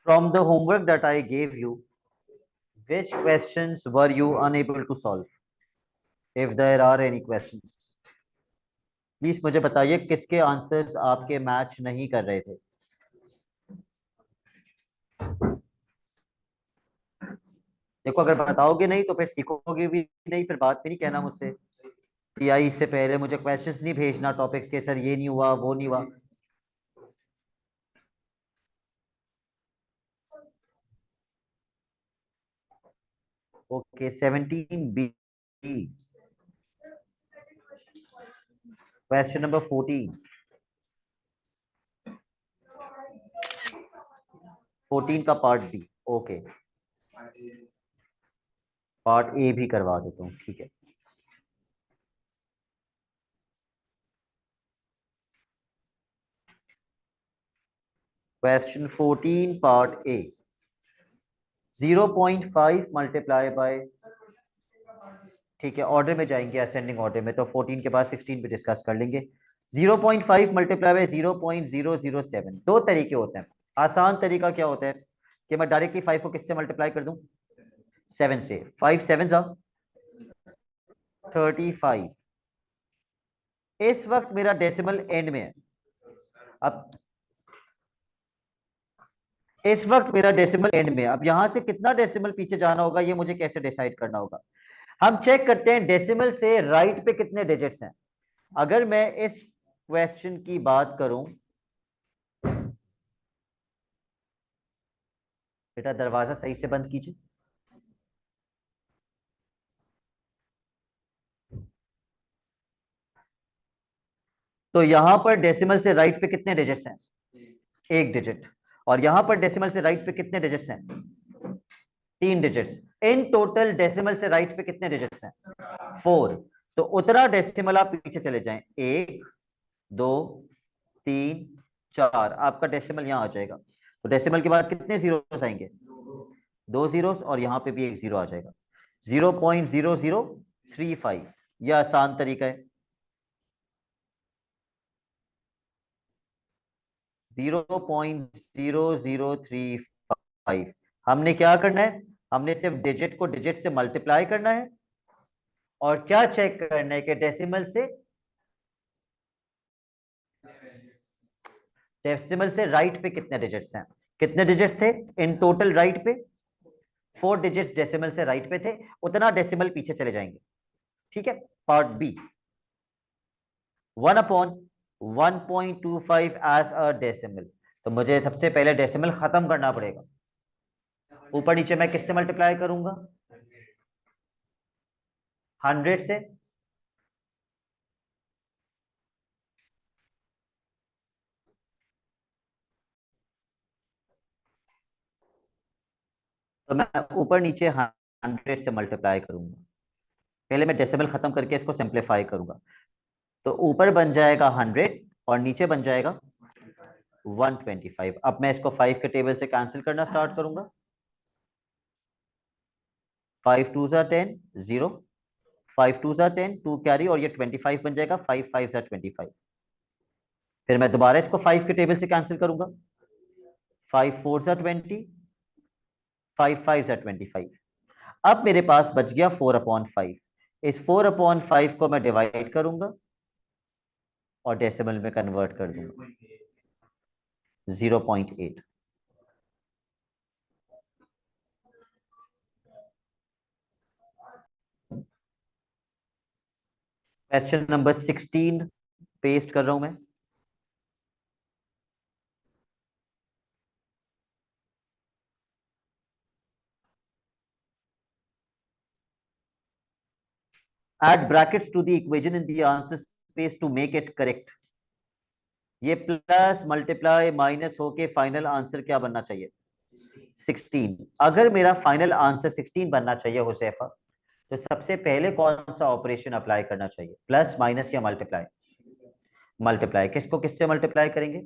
From the homework that I gave you, which questions were you unable to solve? If there are any questions, please मुझे बताइए किसके answers आपके match नहीं कर रहे थे। देखो अगर बताओगे नहीं तो फिर सीखोगे भी नहीं, फिर बात भी नहीं कहना मुझसे टीआई से पहले मुझे क्वेश्चंस नहीं भेजना टॉपिक्स के, सर ये नहीं हुआ वो नहीं हुआ। ओके 17B, क्वेश्चन नंबर 14, 14 का part B. Okay part A भी करवा देता हूँ, ठीक है। Question 14 part A, 0.5 multiply by, ठीक है ऑर्डर में जाएंगे असेंडिंग ऑर्डर में, तो 14 के बाद 16 भी डिस्कस कर लेंगे। 0.5 मल्टीप्लाई बाय 0.007, दो तरीके होते हैं। आसान तरीका क्या होता है कि मैं डायरेक्टली 5 को किससे मल्टीप्लाई कर दूं, 7 से। 5 7 जा 35। इस वक्त मेरा डेसिमल एंड में है। अब इस वक्त मेरा डेसिमल एंड में, अब यहां से कितना डेसिमल पीछे जाना होगा ये मुझे कैसे डिसाइड करना होगा। हम चेक करते हैं डेसिमल से राइट पे कितने डिजिट्स हैं। अगर मैं इस क्वेश्चन की बात करूं, बेटा दरवाजा सही से बंद कीजिए। तो यहां पर डेसिमल से राइट पे कितने डिजिट्स हैं, एक डिजिट। और यहां पर डेसिमल से राइट पे कितने डिजिट्स हैं, तीन डिजिट्स। इन टोटल डेसिमल से राइट पे कितने डिजिट्स हैं, फोर। तो उतना डेसिमल आप पीछे चले जाएं, एक दो तीन चार, आपका डेसिमल यहां आ जाएगा। तो डेसिमल के बाद कितने जीरोस आएंगे, दो जीरोस, और यहां पे भी एक जीरो आ जाएगा। 0.0035, यह आसान तरीका है। 0.0035। हमने क्या करना है, हमने सिर्फ डिजिट को डिजिट से मल्टीप्लाई करना है और क्या चेक करना है कि डेसिमल से राइट पे कितने डिजिट्स हैं। कितने डिजिट्स थे इन टोटल राइट पे, फोर डिजिट्स डेसिमल से राइट पे थे, उतना डेसिमल पीछे चले जाएंगे। ठीक है। Part B, 1/1.25 as a decimal. तो मुझे सबसे पहले डेसिमल खत्म करना पड़ेगा। ऊपर नीचे मैं किससे मल्टीप्लाई करूंगा, 100 से। तो मैं ऊपर नीचे 100 से मल्टीप्लाई करूंगा। पहले मैं डेसिमल खत्म करके इसको सिंप्लीफाई करूंगा। तो ऊपर बन जाएगा 100 और नीचे बन जाएगा 125। अब मैं इसको 5 के टेबल से कैंसिल करना स्टार्ट करूंगा। 5 2 ज़ा 10, 0। 5 2 ज़ा 10, 2 कैरी, और ये 25 बन जाएगा। 5 5 ज़ा 25। फिर मैं दोबारा इसको 5 के टेबल से कैंसिल करूंगा। 5 4 ज़ा 20, 5 5 ज़ा 25। अब मेरे पास बच गया 4/5। इस 4/5 को मैं डिवाइड करूंगा और डेसिमल में कन्वर्ट कर दूंगा, 0.8। क्वेश्चन नंबर 16 पेस्ट कर रहा हूं मैं। Add brackets to the equation in the answer space to make it correct। ये प्लस मल्टीप्लाई माइनस होके फाइनल आंसर क्या बनना चाहिए, 16। अगर मेरा फाइनल आंसर 16 बनना चाहिए हुसैफा, तो सबसे पहले कौन सा ऑपरेशन अप्लाई करना चाहिए, प्लस माइनस या मल्टीप्लाई। मल्टीप्लाई, किसको किससे मल्टीप्लाई करेंगे,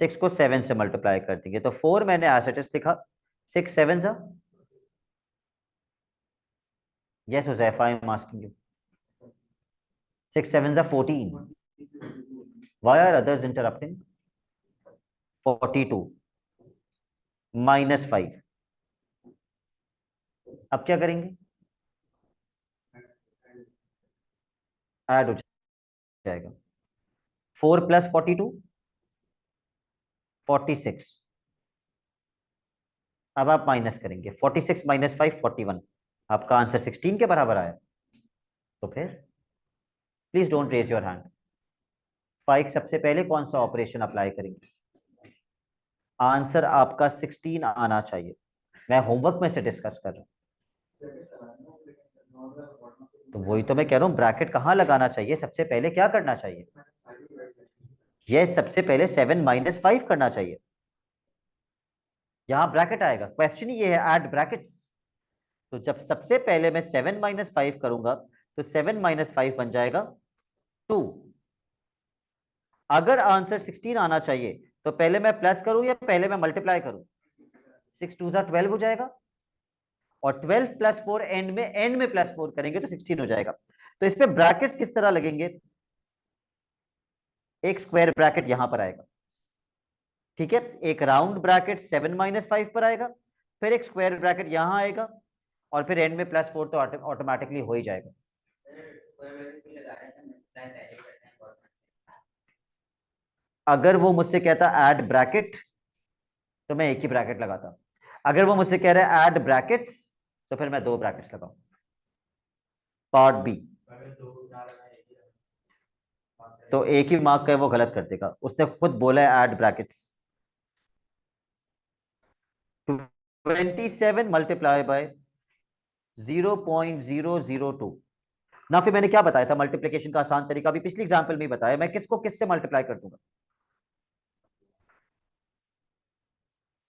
6 को 7 से मल्टीप्लाई कर देंगे। तो 4 मैंने एज इट इज लिखा, 6 7 जा, yes Huzaifa I am asking you, 6 7 जा 14। Why are others interrupting, 42। -5। अब क्या करेंगे? ऐड हो जाएगा। 4 + 42 46। अब आप माइनस करेंगे, 46 - 5 41। आपका आंसर 16 के बराबर आया। तो फिर please don't raise your hand. 5 सबसे पहले कौन सा ऑपरेशन अप्लाई करेंगे? आंसर आपका 16 आना चाहिए। मैं होमवर्क में से डिस्कस कर रहा हूं। तो वही तो मैं कह रहा हूं, ब्रैकेट कहां लगाना चाहिए, सबसे पहले क्या करना चाहिए? ये सबसे पहले 7 - 5 करना चाहिए। यहां ब्रैकेट आएगा, क्वेश्चन ही ये है, ऐड ब्रैकेट्स। तो जब सबसे पहले मैं 7 - 5 करूंगा तो 7 - 5 बन जाएगा 2। अगर आंसर 16 आना चाहिए तो पहले मैं प्लस करूं या पहले मैं मल्टीप्लाई करूं? 6 2 12 हो जाएगा, और 12 + 4 एंड में +4 करेंगे तो 16 हो जाएगा। तो इस पे ब्रैकेट्स किस तरह लगेंगे? एक स्क्वायर ब्रैकेट यहां पर आएगा, ठीक है, एक राउंड ब्रैकेट 7 - 5 पर आएगा, फिर एक स्क्वायर ब्रैकेट यहां आएगा, और फिर एंड में +4 तो ऑटोमेटिकली हो ही जाएगा। अगर वो मुझसे कहता ऐड ब्रैकेट तो मैं एक ही ब्रैकेट लगाता। अगर वो मुझसे कह रहा है ऐड ब्रैकेट्स तो फिर मैं 2 ब्रैकेट्स लगाऊं। Part B. तो एक ही मार्क का है, वो गलत कर देगा, उसने खुद बोला है ऐड ब्रैकेट्स। 27 multiply by 0.002। ना फिर मैंने क्या बताया था मल्टीप्लिकेशन का आसान तरीका, अभी पिछली एग्जांपल में ही बताया, मैं किसको किससे मल्टीप्लाई कर दूंगा।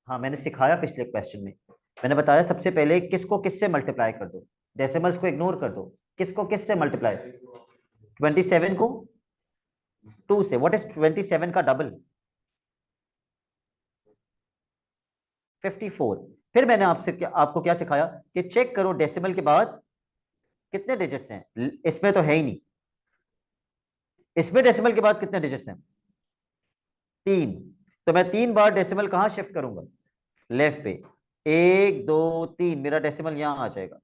हाँ मैंने सिखाया पिछले क्वेश्चन में, मैंने बताया सबसे पहले किसको किससे मल्टीप्लाई कर दो, डेसिमल्स को इग्नोर कर दो, किसको किससे मल्टीप्लाई? 27 को 2 से। व्हाट इज 27 का डबल? 54। फिर मैंने आपको क्या सिखाया कि चेक करो डेसिमल के बाद कितने डिजिट्स हैं। इसमें तो है ही नहीं, इसमें डेसिमल के बाद कितने डिजिट्स हैं? 3। तो मैं 3 बार डेसिमल कहां शिफ्ट करूंगा? लेफ्ट पे। 1 2 3, मेरा डेसिमल यहां आ जाएगा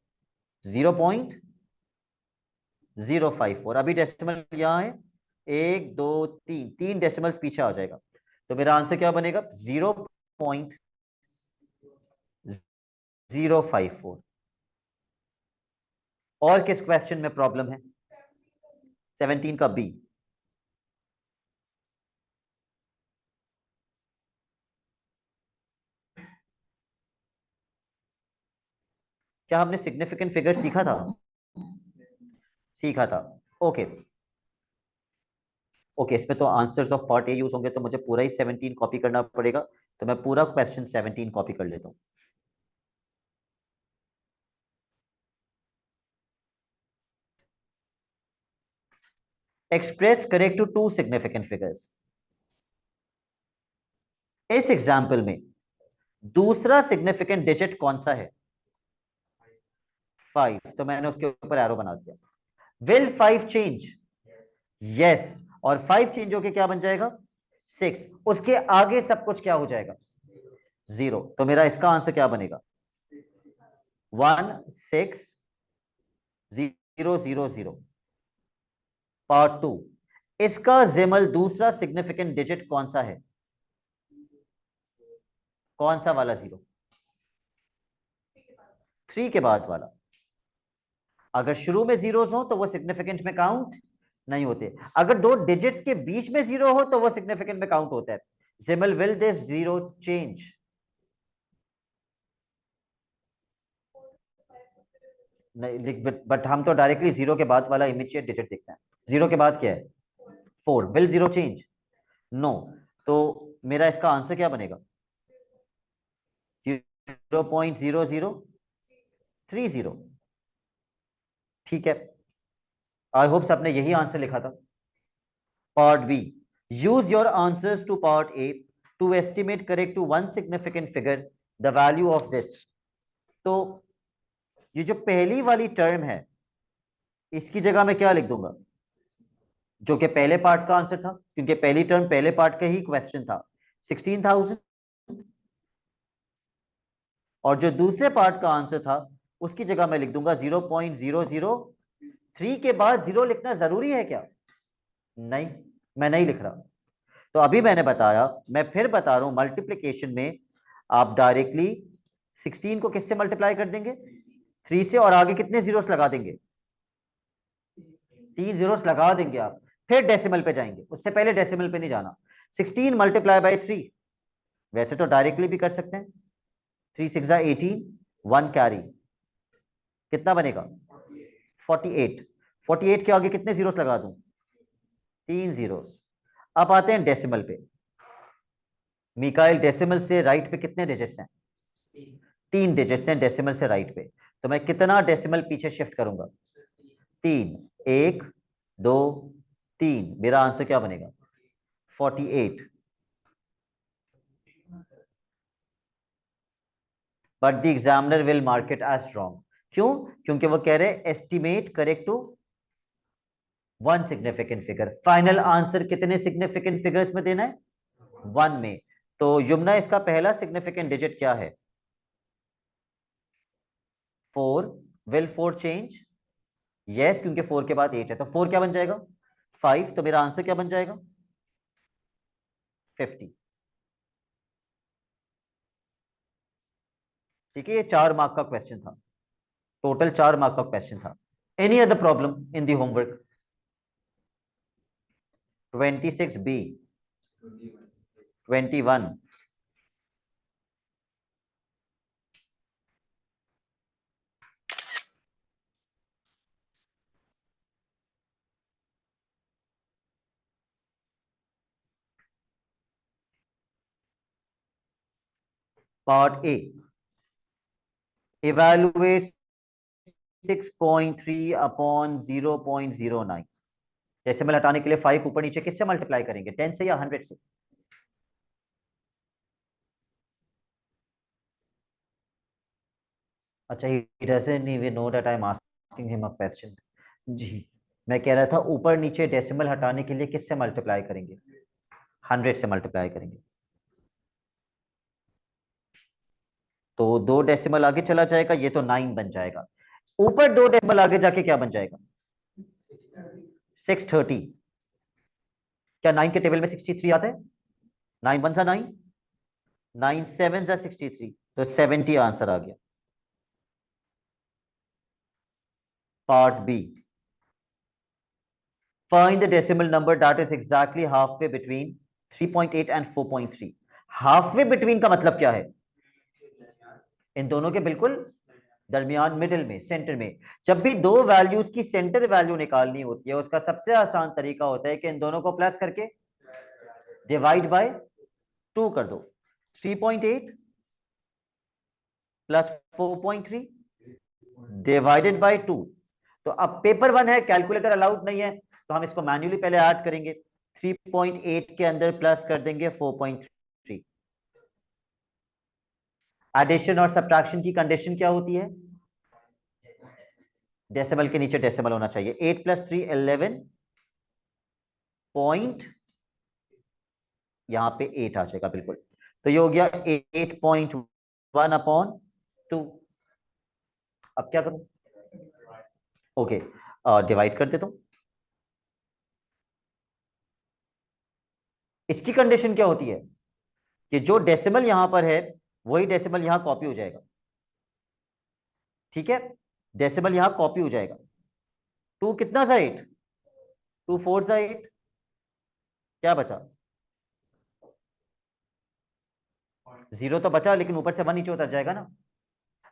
0.054। अभी डेसिमल यहां है 1 2 3, 3 डेसिमल्स पीछे आ जाएगा। तो मेरा आंसर क्या बनेगा? 0.054। और किस क्वेश्चन में प्रॉब्लम है? 17 का बी। क्या हमने सिग्निफिकेंट फिगर सीखा था? सीखा था। ओके। ओके, इसमें तो answers of part A use होंगे, तो मुझे पूरा ही 17 कॉपी करना पड़ेगा। तो मैं पूरा क्वेश्चन 17 कॉपी कर लेता हूं। Express correct to 2 significant figures. इस एग्जाम्पल में दूसरा सिग्निफिकेंट डिजिट कौन सा है? 5। तो मैंने उसके ऊपर एरो बना दिया। Will 5 change? यस। और 5 चेंज होके क्या बन जाएगा? 6। उसके आगे सब कुछ क्या हो जाएगा? 0। तो मेरा इसका आंसर क्या बनेगा? 1 6 0 0 0। पार्ट 2। इसका जिमल दूसरा सिग्निफिकेंट डिजिट कौन सा है? कौन सा वाला 0? 3 के बाद वाला। अगर शुरू में जीरोस हो तो वो सिग्निफिकेंट में काउंट नहीं होते। अगर दो डिजिट्स के बीच में 0 हो तो वो सिग्निफिकेंट में काउंट होता है। जिमल विल दिस 0 चेंज? नहीं, बट हम तो डायरेक्टली 0 के बाद वाला इमीडिएट डिजिट देखते हैं। 0 के बाद क्या है? 4। Will 0 change? नो। तो मेरा इसका आंसर क्या बनेगा? 0.0030। ठीक है, आई होप सबने यही आंसर लिखा था। Part B. Use your answers to part A to estimate correct to one significant figure the value of this. तो ये जो पहली वाली टर्म है, इसकी जगह मैं क्या लिख दूंगा? जो कि पहले पार्ट का आंसर था, क्योंकि पहली टर्म पहले पार्ट का ही क्वेश्चन था। 16,000 और जो दूसरे पार्ट का आंसर था उसकी जगह मैं लिख दूंगा 0.003 के बाद 0 लिखना जरूरी है क्या? नहीं, मैं नहीं लिख रहा। तो अभी मैंने बताया, मैं फिर बता रहा हूं, मल्टीप्लीकेशन में आप डायरेक्टली 16 को किससे मल्टीप्लाई कर देंगे? 3 से, और आगे कितने जीरोस लगा देंगे? 3 जीरोस लगा देंगे आप, फिर डेसिमल पे जाएंगे, उससे पहले डेसिमल पे नहीं जाना। 16 मल्टीप्लाई बाई 3, वैसे तो डायरेक्टली भी कर सकते हैं। 3 6 18, 1 कैरी, कितना बनेगा? 48। 48 के आगे कितने जीरोस लगा दूं? 3 जीरोस। अब आते हैं डेसिमल पे। मिकाइल, डेसिमल से राइट पे कितने डिजिट्स हैं? 3 डिजिट्स हैं डेसिमल से राइट पे। तो मैं कितना डेसिमल पीछे शिफ्ट करूंगा? 3। 1 2 3, मेरा आंसर क्या बनेगा? 48। But the examiner will mark it as wrong. क्यों? क्योंकि वो कह रहे estimate correct to one significant figure. Final answer कितने सिग्निफिकेंट फिगर्स में देना है? 1 में। तो यमुना, इसका पहला सिग्निफिकेंट डिजिट क्या है? 4। Will 4 change? यस, क्योंकि 4 के बाद 8 है, तो 4 क्या बन जाएगा? 5। तो मेरा आंसर क्या बन जाएगा? 50। ठीक है, ये 4 मार्क का क्वेश्चन था, टोटल 4 मार्क का क्वेश्चन था। Any other problem in the homework? 26B, 21, part A, evaluate 6.3 upon 0.09। Decimal हटाने के लिए 5 ऊपर नीचे किससे मल्टीप्लाई करेंगे? 10 से या 100 से? अच्छा, he doesn't even know that I'm asking him a question। जी, मैं कह रहा था ऊपर नीचे डेसिमल हटाने के लिए किससे मल्टीप्लाई करेंगे? 100 से मल्टीप्लाई करेंगे। तो 2 डेसिमल आगे चला जाएगा, ये तो 9 बन जाएगा। ऊपर 2 डेसिमल आगे जाके क्या बन जाएगा? 630। क्या 9 के टेबल में 63 आता है? 9 1 सा 9, 9 7 सा 63, तो 70 आंसर आ गया। Part B, find the decimal number that is exactly halfway between 3.8 and 4.3। Halfway between का मतलब क्या है? इन दोनों के बिल्कुल दरमियान, मिडिल में, सेंटर में। जब भी दो वैल्यूज की सेंटर वैल्यू निकालनी होती है, उसका सबसे आसान तरीका होता है कि इन दोनों को प्लस करके डिवाइड बाय 2 कर दो। 3.8 प्लस 4.3 डिवाइडेड बाय 2। तो अब पेपर 1 है, कैलकुलेटर अलाउड नहीं है, तो हम इसको मैन्युअली पहले ऐड करेंगे। 3.8 के अंदर प्लस कर देंगे 4.3। एडिशन और सब्ट्रैक्शन की कंडीशन क्या होती है? डेसिमल के नीचे डेसिमल होना चाहिए। 8 प्लस 3 11 पॉइंट, यहां पे 8 आ जाएगा बिल्कुल। तो ये हो गया 8.1 अपॉन 2। अब क्या करूं? ओके, डिवाइड कर देता हूं। इसकी कंडीशन क्या होती है कि जो डेसिमल यहां पर है वही डेसिमल यहां कॉपी हो जाएगा। ठीक है, डेसिमल यहां कॉपी हो जाएगा। 2 कितना सा 8, 2 4 सा 8, क्या बचा? 0 तो बचा, लेकिन ऊपर से 1 नीचे उतर जाएगा ना।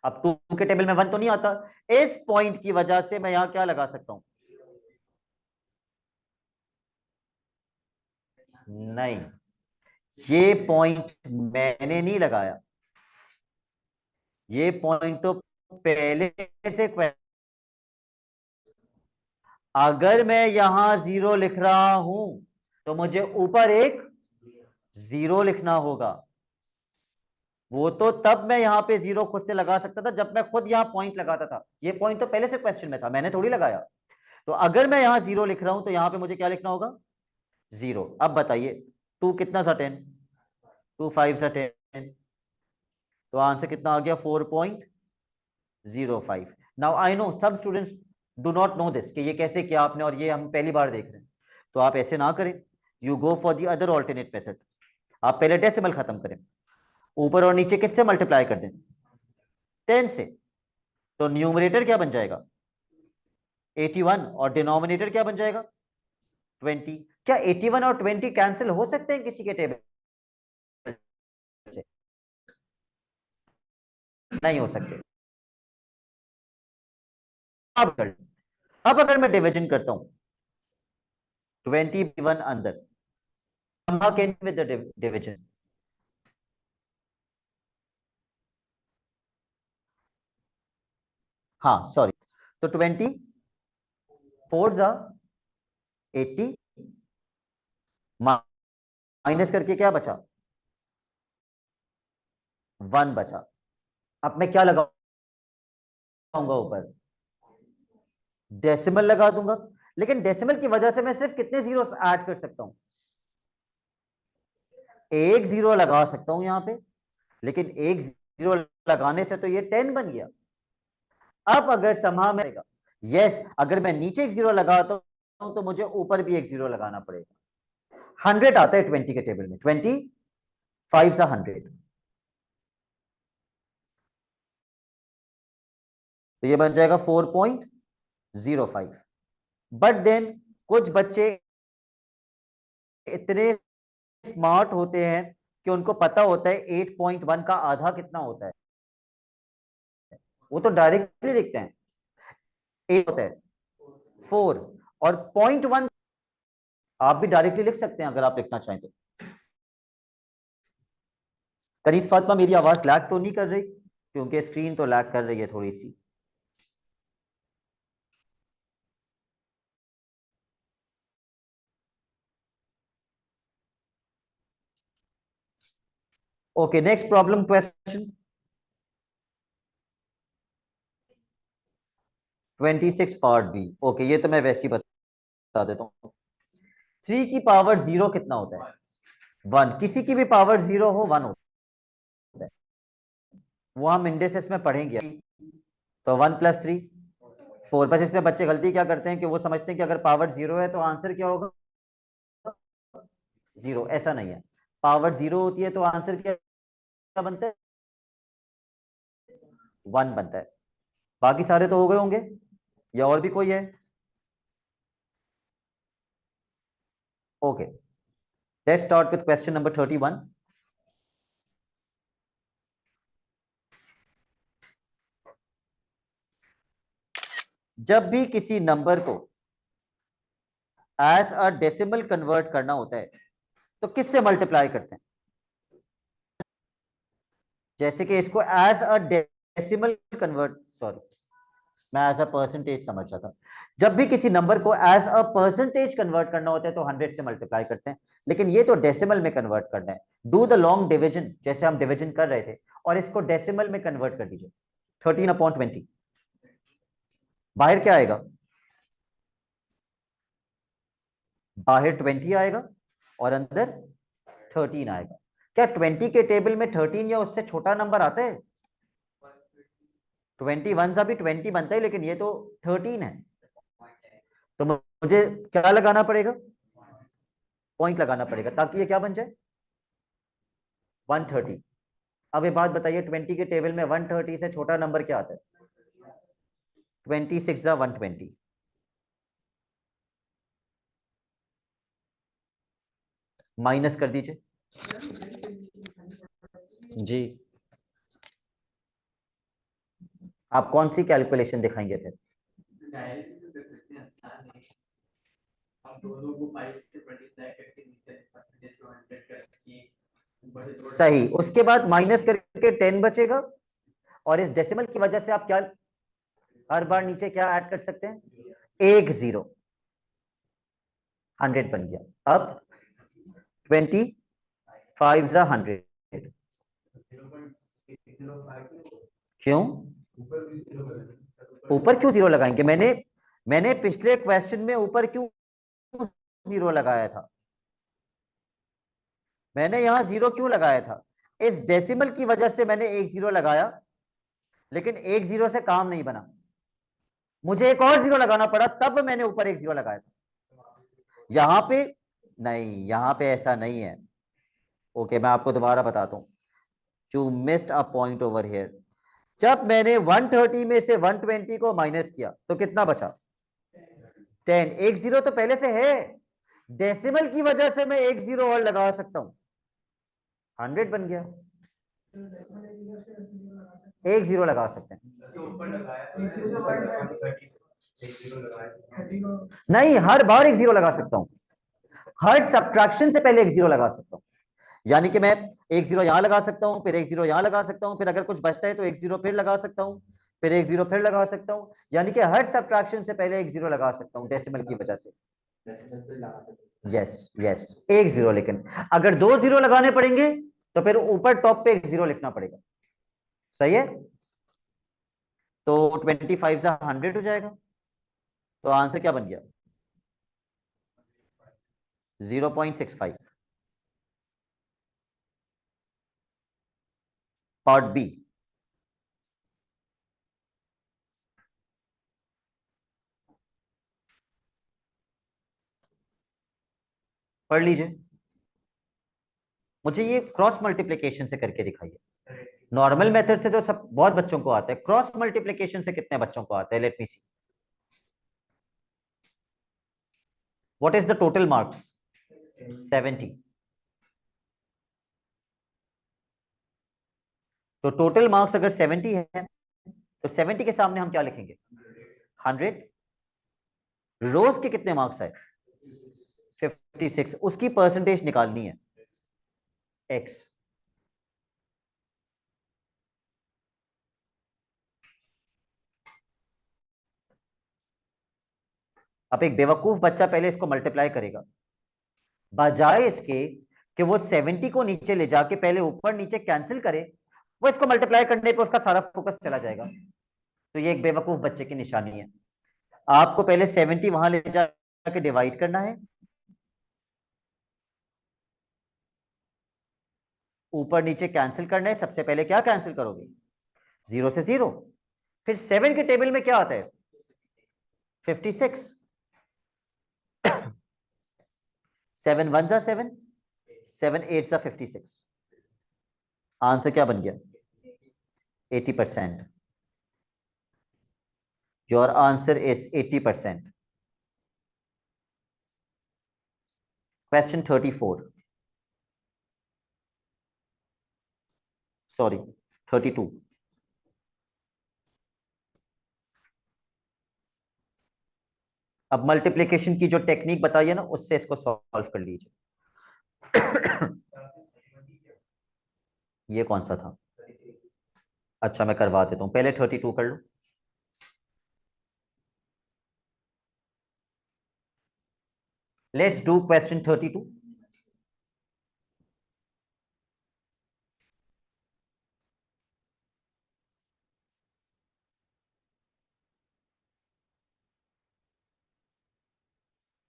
अब 2 के टेबल में 1 तो नहीं आता। इस पॉइंट की वजह से मैं यहां क्या लगा सकता हूं? नहीं, ये पॉइंट मैंने नहीं लगाया, ये पॉइंट तो पहले से अगर मैं यहां 0 लिख रहा हूं तो मुझे ऊपर एक 0 लिखना होगा। वो तो तब मैं यहां पे 0 खुद से लगा सकता था जब मैं खुद यहां पॉइंट लगाता था। ये पॉइंट तो पहले से क्वेश्चन में था, मैंने थोड़ी लगाया। तो अगर मैं यहां 0 लिख रहा हूं तो यहां पे मुझे क्या लिखना होगा? 0। अब बताइए, 2 कितना सा 10, 2 5 सा 10, तो आंसर कितना आ गया 4.05। नाउ आई नो सब students do not know this कि ये कैसे किया आपने और ये हम पहली बार देख रहे हैं, तो आप ऐसे ना करें, you go for the other alternate method. आप पहले डेसिमल खत्म करें, ऊपर और नीचे किससे मल्टीप्लाई कर दें, 10 से। तो न्यूमरेटर क्या बन जाएगा 81 और डिनोमिनेटर क्या बन जाएगा 20। क्या 81 और 20 कैंसिल हो सकते हैं किसी के टेबल से? नहीं हो सकते। अब अगर मैं डिवीजन करता हूं 21 अंदर, विद द डिवीजन, हाँ सॉरी, तो 24 जा 80 माइनस करके क्या बचा 1 बचा। अब मैं क्या लगाऊंगा ऊपर, डेसिमल लगा दूंगा। लेकिन डेसिमल की वजह से मैं सिर्फ कितने जीरो ऐड कर सकता हूं, एक जीरो लगा सकता हूं यहां पे, लेकिन एक जीरो लगाने से तो ये 10 बन गया। अब अगर समा में यस, अगर मैं नीचे एक जीरो लगाता हूं तो मुझे ऊपर भी एक जीरो लगाना पड़ेगा। 100 आता है 20 के टेबल में, 25 सा 100, तो ये बन जाएगा 4.05। बट देन कुछ बच्चे इतने स्मार्ट होते हैं कि उनको पता होता है 8.1 का आधा कितना होता है, वो तो डायरेक्टली लिखते हैं 8 होता है 4, और 0.1 आप भी डायरेक्टली लिख सकते हैं अगर आप लिखना चाहें तो। कनीज फातिमा मेरी आवाज लैग तो नहीं कर रही, क्योंकि स्क्रीन तो लैग कर रही है थोड़ी सी। Okay, next problem question 26 part B. Okay, ये तो मैं वैसे ही बता देता हूँ। 3 की पावर 0 कितना होता है 1, किसी की भी पावर 0 हो 1 होता है, वो हम इंडेसेस में पढ़ेंगे। तो 1 + 3 4। बस इसमें बच्चे गलती क्या करते हैं कि वो समझते हैं कि अगर पावर 0 है तो आंसर क्या होगा 0। ऐसा नहीं है, पावर 0 होती है तो आंसर क्या बनता है 1 बनता है। बाकी सारे तो हो गए होंगे, या और भी कोई है? Okay, let's start with question number 31। जब भी किसी नंबर को एज अ डेसिमल कन्वर्ट करना होता है तो किससे मल्टीप्लाई करते हैं? जैसे कि इसको as a decimal convert, sorry मैं एज अ परसेंटेज समझ रहा था। जब भी किसी नंबर को एज अ परसेंटेज कन्वर्ट करना होता है तो 100 से मल्टीप्लाई करते हैं, लेकिन ये तो डेसिमल में कन्वर्ट करना है। डू द लॉन्ग डिवीजन, जैसे हम डिवीजन कर रहे थे, और इसको डेसिमल में कन्वर्ट कर दीजिए। 13/20, बाहर क्या आएगा, बाहर 20 आएगा और अंदर 13 आएगा। क्या 20 के टेबल में 13 या उससे छोटा नंबर आता है? 21 सा भी 20 बनता है, लेकिन ये तो 13 है। तो मुझे क्या लगाना पड़ेगा, पॉइंट लगाना पड़ेगा, ताकि ये क्या बन जाए 130। अब ये बात बताइए, 20 के टेबल में 130 से छोटा नंबर क्या आता है? 26 सा 120। माइनस कर दीजिए जी। आप कौन सी कैलकुलेशन दिखाएंगे फिर? सही, उसके बाद माइनस करके 10 बचेगा, और इस डेसिमल की वजह से आप क्या हर बार नीचे क्या ऐड कर सकते हैं, एक जीरो, 100 बन गया। अब 25 ज़ा 100, क्यों ऊपर क्यों जीरो लगाएंगे? मैंने मैंने पिछले क्वेश्चन में ऊपर क्यों जीरो लगाया था, मैंने यहां जीरो क्यों लगाया था? इस डेसिमल की वजह से मैंने एक जीरो लगाया, लेकिन एक जीरो से काम नहीं बना, मुझे एक और जीरो लगाना पड़ा, तब मैंने ऊपर एक जीरो लगाया था। यहां पे नहीं, यहां पे ऐसा नहीं है। ओके, मैं आपको दोबारा बताता हूं। You missed a point over here. जब मैंने 130 में से 120 को माइनस किया तो कितना बचा? 10। एक जीरो तो पहले से है, डेसिमल की वजह से मैं एक जीरो और लगा सकता हूं, 100 बन गया। एक जीरो लगा सकते हैं। नहीं, हर बार एक जीरो लगा सकता हूं, हर सब्ट्रैक्शन से पहले एक जीरो लगा सकता हूं। यानी कि मैं एक जीरो यहां लगा सकता हूं, फिर एक जीरो यहां लगा सकता हूं, फिर अगर कुछ बचता है तो एक जीरो फिर लगा सकता हूं, फिर एक जीरो फिर लगा सकता हूं। यानी कि हर सब्ट्रैक्शन से पहले एक जीरो लगा सकता हूं डेसिमल की वजह से। यस यस, एक जीरो। लेकिन अगर दो जीरो लगाने पड़ेंगे तो फिर ऊपर टॉप पे एक जीरो लिखना पड़ेगा। सही है? तो 25 से 100 हो जाएगा। तो आंसर क्या बन गया? 0.65। Part B. पढ़ लीजिए। मुझे ये क्रॉस मल्टीप्लिकेशन से करके दिखाइए। नॉर्मल मेथड से तो सब बहुत बच्चों को आता है, क्रॉस मल्टीप्लिकेशन से कितने बच्चों को आता है? Let me see. What is the total marks? 70। तो टोटल मार्क्स अगर 70 है तो 70 के सामने हम क्या लिखेंगे? 100। रोज के कितने मार्क्स आए? 56। उसकी परसेंटेज निकालनी है, एक्स। अब एक बेवकूफ बच्चा पहले इसको मल्टीप्लाई करेगा, बजाय इसके कि वो 70 को नीचे ले जाके पहले ऊपर नीचे कैंसिल करे, वो इसको मल्टीप्लाई करने पे उसका सारा फोकस चला जाएगा। तो ये एक बेवकूफ बच्चे की निशानी है। आपको पहले 70 वहां ले जाके डिवाइड करना है, ऊपर नीचे कैंसिल करना है। सबसे पहले क्या कैंसिल करोगे? जीरो से जीरो। फिर 7 के टेबल में क्या आता है? 56। 7 1 जा 7, 7 8 जा 56। आंसर क्या बन गया? 80%। Your answer is 80%। Question 34, sorry 32। अब मल्टीप्लिकेशन की जो टेक्निक बताई है ना, उससे इसको सॉल्व कर लीजिए। ये कौन सा था? अच्छा, मैं करवा देता हूं, पहले 32 कर लो। Let's do question 32।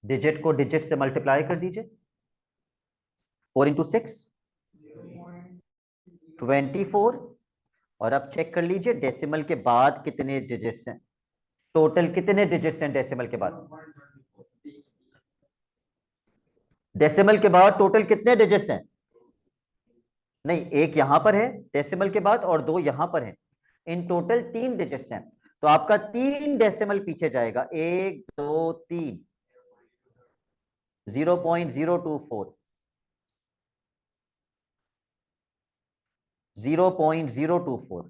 डिजिट को डिजिट से मल्टीप्लाई कर दीजिए। 4 × 6 24। और अब चेक कर लीजिए डेसिमल के बाद कितने डिजिट्स हैं, टोटल कितने डिजिट्स हैं डेसिमल के बाद? डेसिमल के बाद टोटल कितने डिजिट्स हैं? नहीं, एक यहां पर है डेसिमल के बाद और दो यहां पर हैं। इन टोटल 3 डिजिट्स हैं। तो आपका 3 डेसिमल पीछे जाएगा, 1 2 3। 0.024। 0.024।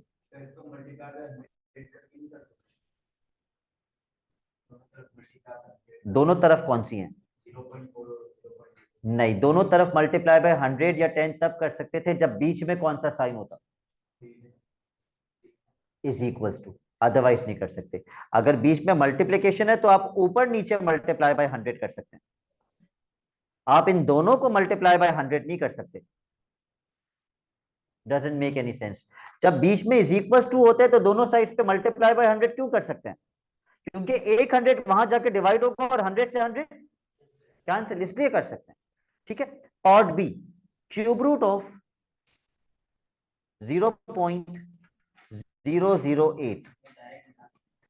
दोनों तरफ कौन सी हैं? नहीं, दोनों तरफ मल्टीप्लाई बाय 100 या 10 तब कर सकते थे जब बीच में कौन सा साइन होता? Is equals to. अदरवाइज नहीं कर सकते। अगर बीच में मल्टीप्लीकेशन है तो आप ऊपर नीचे मल्टीप्लाई बाय 100 कर सकते हैं, आप इन दोनों को मल्टीप्लाई बाय 100 नहीं कर सकते। Doesn't make any sense. जब बीच में इज इक्वल्स टू होते हैं तो दोनों साइड पे मल्टीप्लाई बाय 100 क्यों कर सकते हैं? क्योंकि एक 100 वहां जाके डिवाइड होगा और 100 से 100 कैंसिल, इसलिए कर सकते हैं। ठीक है। Part B, cube root of 0.008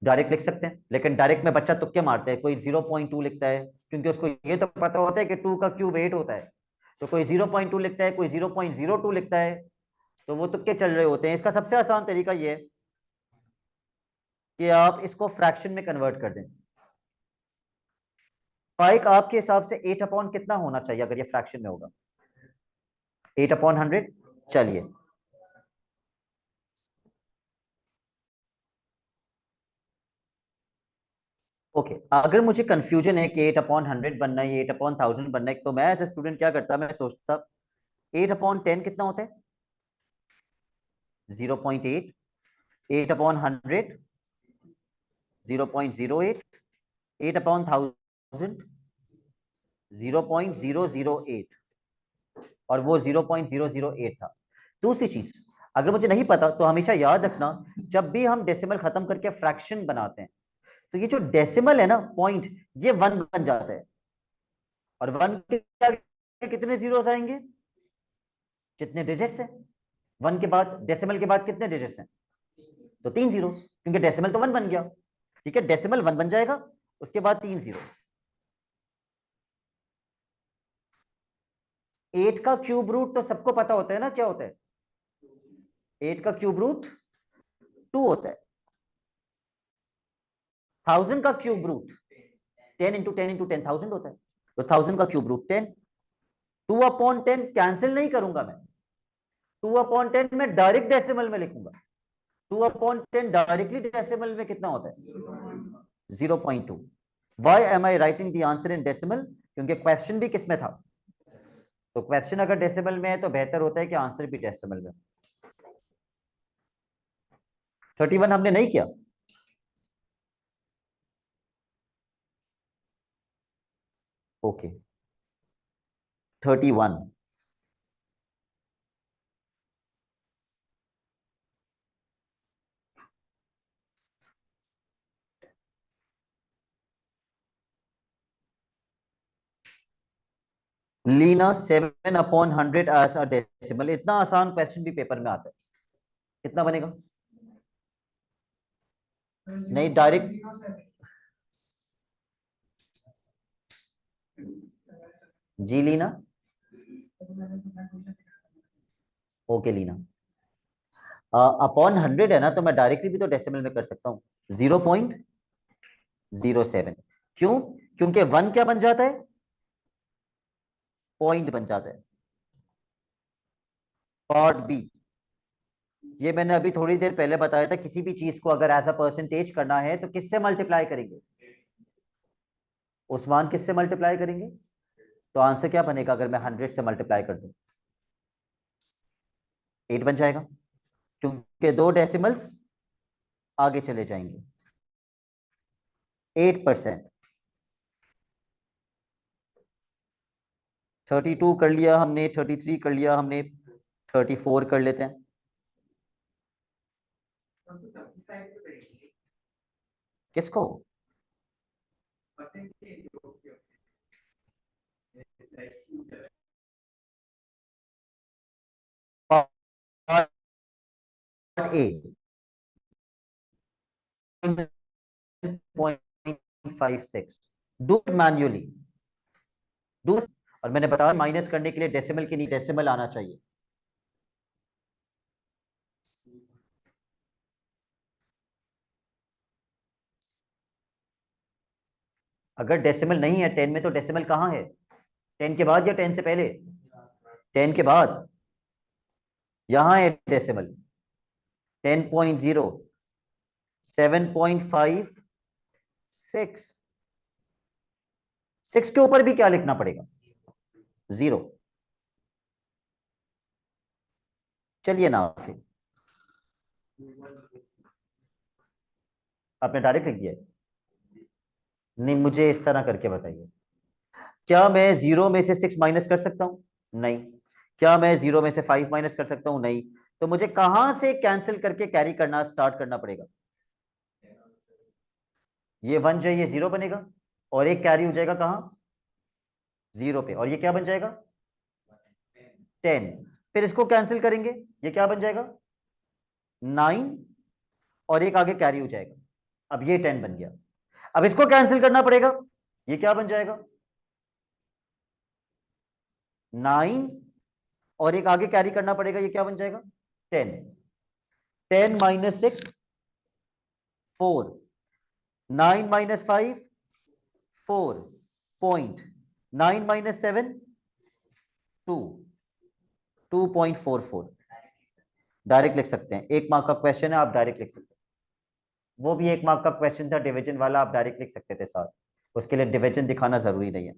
direct लिख सकते हैं, लेकिन डायरेक्ट में बच्चा तुक्के मारते हैं, कोई 0.2 लिखता है क्योंकि उसको ये तो पता होता है कि 2 का क्यूब 8 होता है, तो कोई 0.2 लिखता है, कोई 0.02 लिखता है, तो वो तुक्के चल रहे होते हैं। इसका सबसे आसान तरीका ये है कि आप इसको फ्रैक्शन में कन्वर्ट कर दें। पाइक आपके हिसाब से 8 अपॉन कितना होना चाहिए अगर ये फ्रैक्शन में होगा? 8/100। चलिए, ओके अगर मुझे कंफ्यूजन है कि 8/100 बनना है, 8/1000 बनना है, तो मैं एज ए स्टूडेंट क्या करता, मैं सोचता 8/10 कितना होता है? 0.8। 8/100 0.08। 8/1000 0.008, और वो 0.008 था। दूसरी चीज, अगर मुझे नहीं पता तो हमेशा याद रखना, जब भी हम डेसिमल खत्म करके फ्रैक्शन बनाते हैं तो ये जो डेसिमल है ना, पॉइंट, ये 1 बन जाता है। और 1 के आगे कितने जीरोस आएंगे? जितने डिजिट्स हैं। 1 के बाद, डेसिमल के बाद कितने डिजिट्स हैं? तो 3 जीरोस, क्योंकि डेसिमल तो 1 बन गया। ठीक है, डेसिमल 1 बन जाएगा, उसके बाद 3 जीरोस। 8 का क्यूब रूट तो सबको पता होता है ना, क्या होता है? 8 का क्यूब रूट 2 होता है। 1000 का क्यूब रूट 10 × 10 × 10,000 होता है। तो 1000 का क्यूब रूट 10। 2/10 कैंसिल नहीं करूंगा मैं, 2/10 में डायरेक्ट डेसिमल में लिखूंगा। 2/10 डायरेक्टली डेसिमल में कितना होता है? 0.2। Why am I writing the answer in decimal? क्योंकि क्वेश्चन भी किस में था? तो क्वेश्चन अगर डेसिमल में है तो बेहतर होता है कि आंसर भी डेसिमल में। 31 हमने नहीं किया। Okay, 31। Leena 7/100 as a decimal, इतना आसान क्वेश्चन भी पेपर में आता है। कितना बनेगा? नहीं, डायरेक्ट। जी लीना, ओके लीना, अपॉन 100 है ना, तो मैं डायरेक्टली भी तो डेसिमल में कर सकता हूँ। 0.07। क्यों? क्योंकि 1 क्या बन जाता है? पॉइंट बन जाता है। पार्ट बी, ये मैंने अभी थोड़ी देर पहले बताया था, किसी भी चीज को अगर एज अ परसेंटेज करना है तो किससे मल्टीप्लाई करेंगे? उस्मान, किससे मल्टीप्लाई करेंगे? तो आंसर क्या बनेगा अगर मैं 100 से मल्टीप्लाई कर दूं? 8 बन जाएगा, क्योंकि 2 डेसिमल्स आगे चले जाएंगे। 8%। 32 कर लिया हमने, 33 कर लिया हमने, 34 कर लेते हैं। किसको? Part A, 0.56। Do it manually, do. और मैंने बताया माइनस करने के लिए डेसिमल के नहीं, डेसिमल आना चाहिए। अगर डेसिमल नहीं है 10 में, तो डेसिमल कहाँ है? 10 के बाद या 10 से पहले? 10 के बाद। यहां है डेसिमल। 10.0, 7.56। 6 के ऊपर भी क्या लिखना पड़ेगा? 0। चलिए ना, फिर आपने डायरेक्ट लिख दिया है? नहीं, मुझे इस तरह करके बताइए। क्या मैं 0 में से 6 माइनस कर सकता हूं? नहीं। क्या मैं 0 में से 5 माइनस कर सकता हूं? नहीं। तो मुझे कहां से कैंसिल करके कैरी करना स्टार्ट करना पड़ेगा? ये 1 जो है ये 0 बनेगा, और एक कैरी हो जाएगा कहां? 0 पे, और ये क्या बन जाएगा? 10। फिर इसको कैंसिल करेंगे, ये क्या बन जाएगा 9, और एक आगे कैरी हो जाएगा, अब ये 10 बन गया। अब इसको कैंसिल करना पड़ेगा, ये क्या बन जाएगा 9, और एक आगे कैरी करना पड़ेगा, ये क्या बन जाएगा 10। 10 - 6 4, 9 - 5 4, पॉइंट 9 - 7 2, 2.44। डायरेक्ट लिख सकते हैं, 1 मार्क का क्वेश्चन है, आप डायरेक्ट लिख सकते हैं। वो भी 1 मार्क का क्वेश्चन था डिवीजन वाला, आप डायरेक्ट लिख सकते थे साथ, उसके लिए डिवीजन दिखाना जरूरी नहीं है।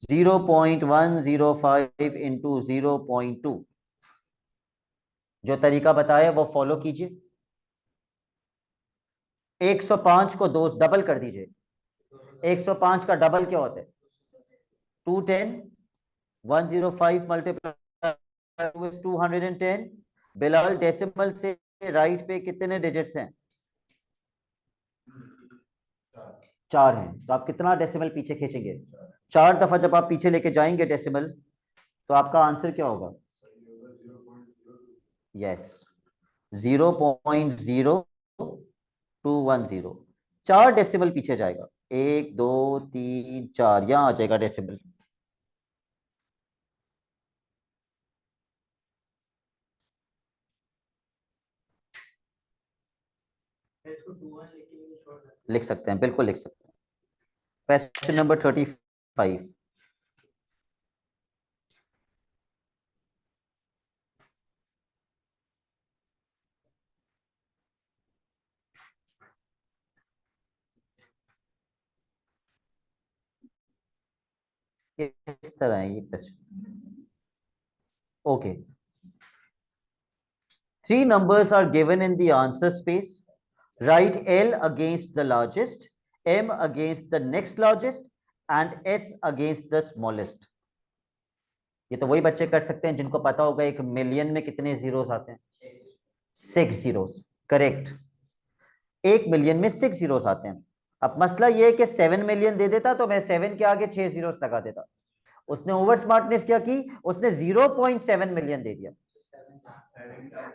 0.105 इंटू 0.2, जो तरीका बताया वो फॉलो कीजिए। 105 को दो डबल कर दीजिए, 105 का डबल क्या होता है 210, 105 मल्टीप्लाई 210। बिलाल डेसिमल से राइट पे कितने डिजिट्स हैं 4 हैं, तो आप कितना डेसिमल पीछे खींचेंगे 4 दफा जब आप पीछे लेके जाएंगे डेसिमल, तो आपका आंसर क्या होगा यस 0.0210, 4 डेसिमल पीछे जाएगा, 1 2 3 4, यहां आ जाएगा डेसिमल। लिख सकते हैं, बिल्कुल लिख सकते हैं। Question number 35। इस तरह है ये question. Okay, 3 numbers are given in the answer space. Write L against the largest, M against the next largest, and S against the smallest. ये तो वही बच्चे कर सकते हैं जिनको पता होगा 1 मिलियन में कितने जीरोस आते हैं 6 जीरोस, करेक्ट। 1 मिलियन में 6 जीरोस आते हैं। अब मसला ये है कि 7 मिलियन दे देता तो मैं 7 के आगे 6 जीरोस लगा देता। उसने ओवर स्मार्टनेस क्या की, उसने 0.7 मिलियन दे दिया।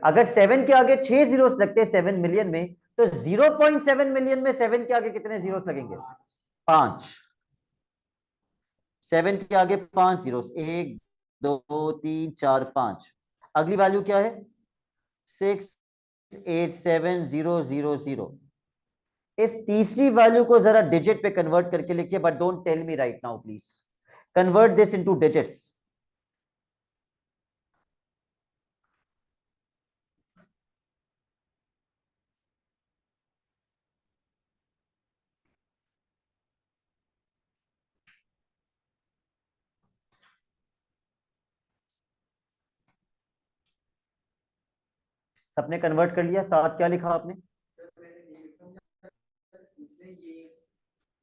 अगर 7 के आगे 6 जीरोस लगते 7 मिलियन में, तो 0.7 मिलियन में 7 के आगे कितने जीरोस लगेंगे 5। 7 के आगे 5 जीरोस, 1 2 3 4 5। अगली वैल्यू क्या है 6 8 7 0 0 0। इस तीसरी वैल्यू को जरा डिजिट पे कन्वर्ट करके लिखिए, but don't tell me right now please, convert this into digits. सबने कन्वर्ट कर लिया, साथ क्या लिखा आपने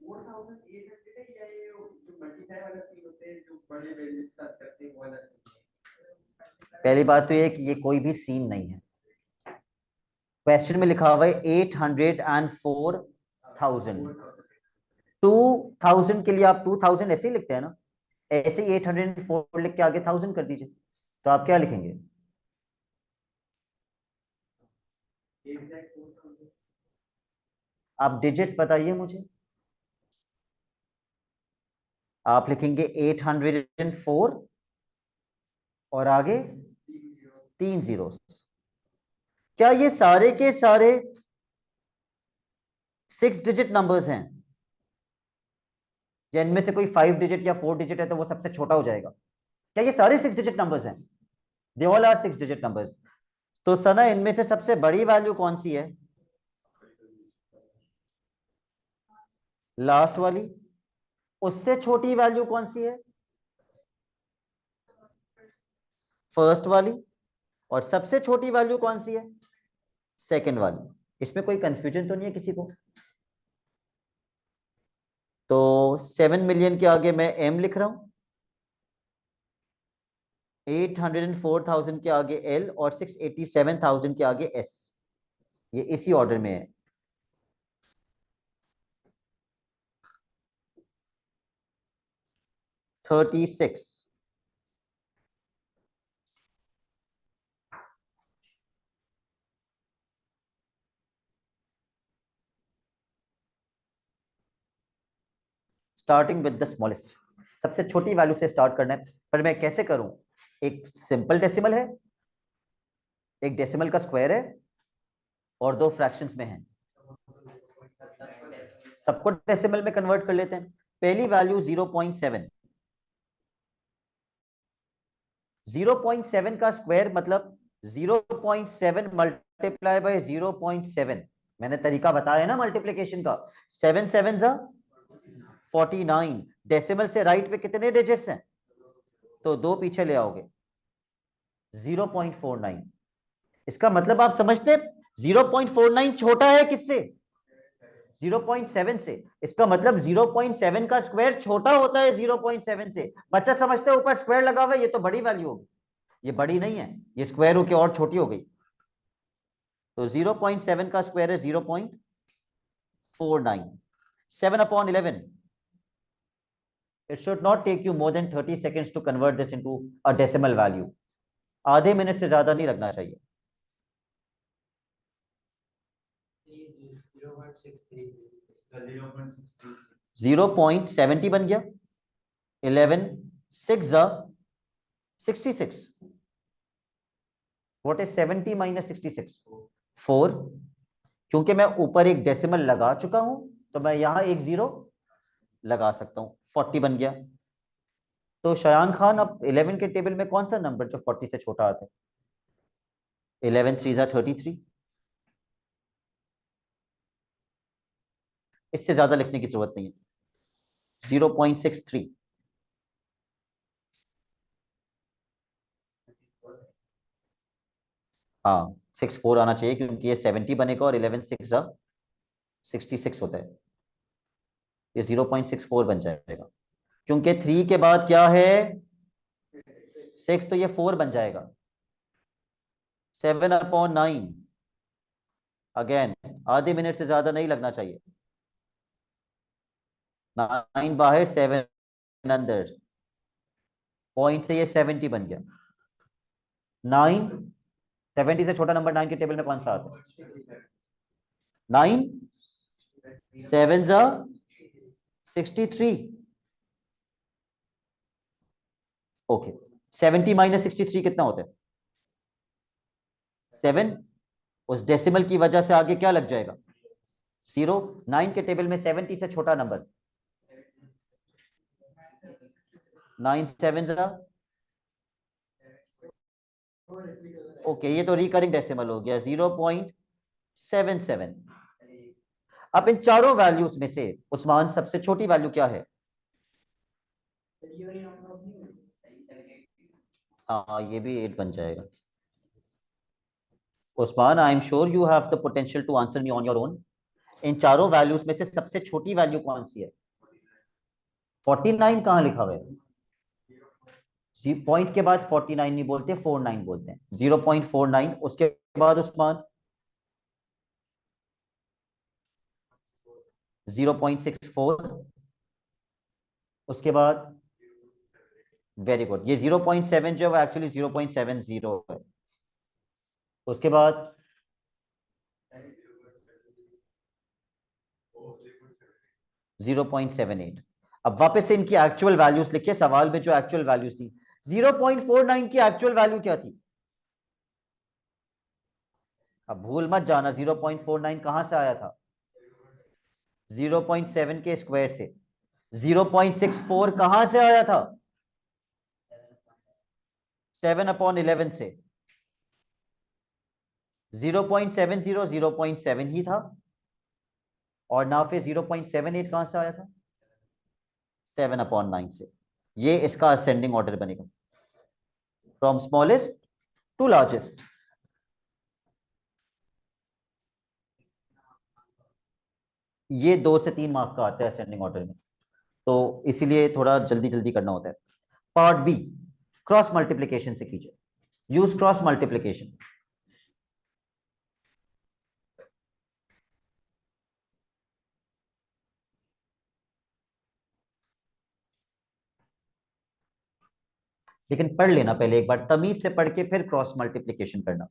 4 पहली बात तो ये कि ये कोई भी सीन नहीं है। क्वेश्चन में लिखा हुआ है 804,000। 2000 के लिए आप 2000 ऐसे ही लिखते हैं ना, ऐसे ही 804 लिख के आगे 1000 कर दीजिए, तो आप क्या लिखेंगे आप डिजिट्स बताइए मुझे। आप लिखेंगे 804 और आगे 3 जीरो। क्या ये सारे के सारे 6 डिजिट नंबर्स हैं, या इनमें से कोई 5 डिजिट या 4 डिजिट है तो वो सबसे छोटा हो जाएगा? क्या ये सारे 6 डिजिट नंबर्स हैं? They all are 6 digit numbers. तो सना इनमें से सबसे बड़ी वैल्यू कौन सी है लास्ट वाली, उससे छोटी वैल्यू कौन सी है फर्स्ट वाली, और सबसे छोटी वैल्यू कौन सी है सेकंड वाली। इसमें कोई कंफ्यूजन तो नहीं है किसी को? तो 7 मिलियन के आगे मैं एम लिख रहा हूं, 804,000 के आगे एल, और 687,000 के आगे एस। ये इसी ऑर्डर में है। स्टार्टिंग विद द स्मॉलेस्ट, सबसे छोटी वैल्यू से स्टार्ट करना है। पर मैं कैसे करूं? एक सिंपल डेसिमल है, एक डेसिमल का स्क्वायर है, और दो फ्रैक्शंस में है, सबको डेसिमल में कन्वर्ट कर लेते हैं। पहली वैल्यू 0.7, 0.7 का स्क्वायर मतलब 0.7 मल्टीप्लाई बाय 0.7। मैंने तरीका बताया है ना मल्टीप्लिकेशन का, 7 7 जा 49। डेसिमल से राइट पे कितने डिजिट्स हैं? तो दो पीछे ले आओगे, 0.49। इसका मतलब आप समझते हैं 0.49 छोटा है किससे? 0.7 से। इसका मतलब 0.7 का स्क्वायर छोटा होता है 0.7 से। बच्चा समझते हैं ऊपर स्क्वायर लगा हुआ है, ये तो बड़ी वैल्यू होगी। ये बड़ी नहीं है, ये स्क्वायर होके और छोटी हो गई। तो 0.7 का स्क्वायर है 0.49। 7/11, it should not take you more than 30 seconds to convert this into a decimal value। आधे मिनट से ज्यादा नहीं लगना चाहिए। 0.70 बन गया। 11 6 जा 66। What is 70 minus 66? 4। क्योंकि मैं ऊपर एक डेसिमल लगा चुका हूं तो मैं यहां एक जीरो लगा सकता हूं। 40 बन गया। तो शयान खान, अब 11 के टेबल में कौन सा नंबर जो 40 से छोटा आता है? 11 3 जा 33। इससे ज्यादा लिखने की जरूरत नहीं है। 0.63। हाँ, 64 आना चाहिए क्योंकि ये 70 बनेगा और 11 6 जा 66 होता है। ये 0.64 बन जाएगा क्योंकि 3 के बाद क्या है? 6, तो ये 4 बन जाएगा। 7/9। अगेन आधे मिनट से ज्यादा नहीं लगना चाहिए। 9 बाहर 7 अंदर, पॉइंट से ये 70 बन गया। 9 70 से छोटा नंबर 9 के टेबल में कौन सा आता है? 9 7 जा 63। ओके, 70 माइनस 63 कितना होता है? 7। उस डेसिमल की वजह से आगे क्या लग जाएगा? 0। 9 के टेबल में 70 से छोटा नंबर 9 7 जा। ओके, ये तो रिकरिंग डेसिमल हो गया 0.77। अब इन चारों वैल्यूज में से उस्मान सबसे छोटी वैल्यू क्या है? हाँ, ये भी 8 बन जाएगा। Usman, I am sure you have the potential to answer me on your own. इन चारों वैल्यूज में से सबसे छोटी वैल्यू कौन सी है? 49 कहाँ लिखा हुआ है? जी, पॉइंट के बाद 49 नहीं बोलते, 49 बोलते हैं। 0.49। उसके बाद उस्मान 0.64। उसके बाद वेरी गुड, ये 0.7 जो है एक्चुअली 0.70 है। उसके बाद 0.78। अब वापस से इनकी एक्चुअल वैल्यूज लिखिए, सवाल में जो एक्चुअल वैल्यूज थी। 0.49 की एक्चुअल वैल्यू क्या थी? अब भूल मत जाना 0.49 कहां से आया था? 0.7 के स्क्वायर से। 0.64 कहां से आया था? 7/11 से। 0.70 0.7 ही था, और ना फिर 0.78 कहां से आया था? 7/9 से। ये इसका असेंडिंग ऑर्डर बनेगा, फ्रॉम स्मॉलेस्ट टू लार्जेस्ट। ये 2 से 3 मार्क का आता है असेंडिंग ऑर्डर में, तो इसीलिए थोड़ा जल्दी जल्दी करना होता है। पार्ट बी, क्रॉस मल्टीप्लीकेशन से कीजिए। Use cross multiplication. लेकिन पढ़ लेना पहले एक बार, तमीज से पढ़ के फिर क्रॉस मल्टीप्लीकेशन करना।